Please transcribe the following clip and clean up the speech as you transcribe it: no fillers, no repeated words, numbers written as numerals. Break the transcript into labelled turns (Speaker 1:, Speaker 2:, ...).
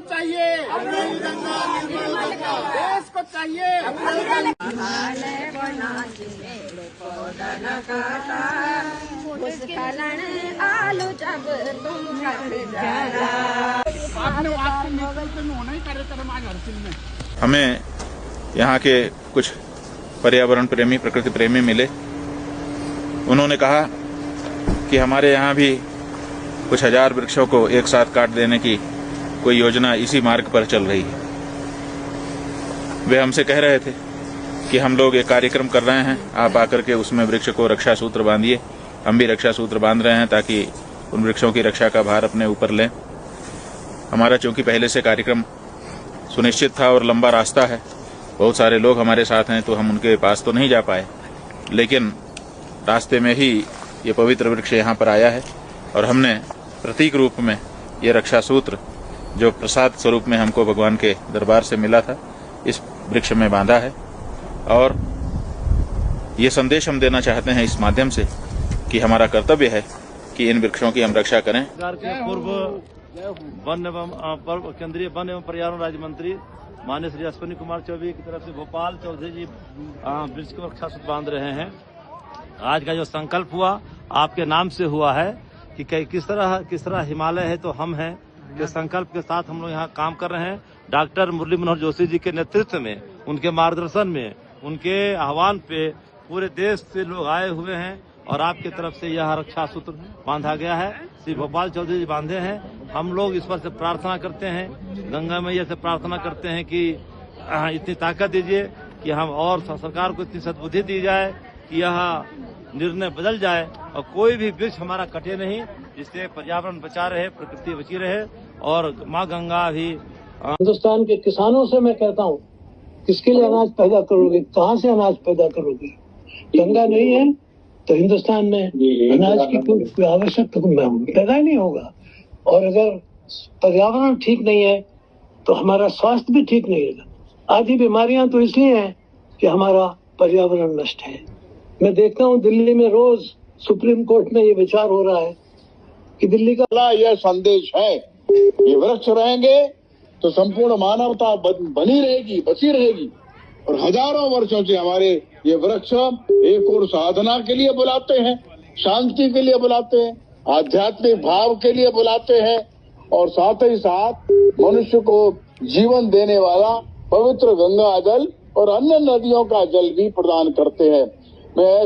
Speaker 1: चाहिए देश को चाहिए
Speaker 2: आलू जब तुम
Speaker 1: आपने आपके नेतृत्व में होना ही कार्यक्रम आज हर्षिल में
Speaker 3: हमें यहाँ के कुछ पर्यावरण प्रेमी प्रकृति प्रेमी मिले। उन्होंने कहा कि हमारे यहाँ भी कुछ हजार वृक्षों को एक साथ काट देने की कोई योजना इसी मार्ग पर चल रही है। वे हमसे कह रहे थे कि हम लोग एक कार्यक्रम कर रहे हैं, आप आकर के उसमें वृक्ष को रक्षा सूत्र बांधिए। हम भी रक्षा सूत्र बांध रहे हैं ताकि उन वृक्षों की रक्षा का भार अपने ऊपर लें। हमारा चूंकि पहले से कार्यक्रम सुनिश्चित था और लंबा रास्ता है, बहुत सारे लोग हमारे साथ हैं, तो हम उनके पास तो नहीं जा पाए, लेकिन रास्ते में ही ये पवित्र वृक्ष यहाँ पर आया है और हमने प्रतीक रूप में ये रक्षा सूत्र जो प्रसाद स्वरूप में हमको भगवान के दरबार से मिला था, इस वृक्ष में बांधा है। और ये संदेश हम देना चाहते हैं इस माध्यम से कि हमारा कर्तव्य है कि इन वृक्षों की हम रक्षा करें।
Speaker 4: सरकार के पूर्व वन एवं केंद्रीय वन एवं पर्यावरण राज्य मंत्री माननीय श्री अश्विनी कुमार चौबे की तरफ से गोपाल चौधरी जी वृक्ष को रक्षा सूत्र बांध रहे हैं। आज का जो संकल्प हुआ आपके नाम से हुआ है कि किस तरह हिमालय है तो हम हैं के संकल्प के साथ हम लोग यहाँ काम कर रहे हैं। डॉक्टर मुरली मनोहर जोशी जी के नेतृत्व में, उनके मार्गदर्शन में, उनके आह्वान पे पूरे देश से लोग आए हुए हैं और आपके तरफ से यह रक्षा सूत्र बांधा गया है। श्री गोपाल चौधरी जी बांधे हैं। हम लोग ईश्वर से प्रार्थना करते हैं, गंगा मैया से प्रार्थना करते हैं कि इतनी ताकत दीजिए कि हम और सरकार को इतनी सद्बुद्धि दी जाए कि यह निर्णय बदल जाए और कोई भी वृक्ष हमारा कटे नहीं, जिससे पर्यावरण बचा रहे, प्रकृति बची रहे और माँ गंगा भी।
Speaker 5: हिंदुस्तान के किसानों से मैं कहता हूँ, किसके लिए अनाज पैदा करोगे, कहाँ से अनाज पैदा करोगे? गंगा नहीं है तो हिंदुस्तान में अनाज की कोई आवश्यकता पैदा ही नहीं होगा। और अगर पर्यावरण ठीक नहीं है तो हमारा स्वास्थ्य भी ठीक नहीं रहेगा। आधी बीमारियां तो इसलिए हैं कि हमारा पर्यावरण नष्ट है। मैं देखता हूँ दिल्ली में रोज सुप्रीम कोर्ट में ये विचार हो रहा है कि दिल्ली का
Speaker 6: यह संदेश है, ये वृक्ष रहेंगे तो संपूर्ण मानवता बनी रहेगी, बची रहेगी। और हजारों वर्षों से हमारे ये वृक्ष एक और साधना के लिए बुलाते हैं, शांति के लिए बुलाते हैं, आध्यात्मिक भाव के लिए बुलाते हैं और साथ ही साथ मनुष्य को जीवन देने वाला पवित्र गंगा जल और अन्य नदियों का जल भी प्रदान करते हैं। मैं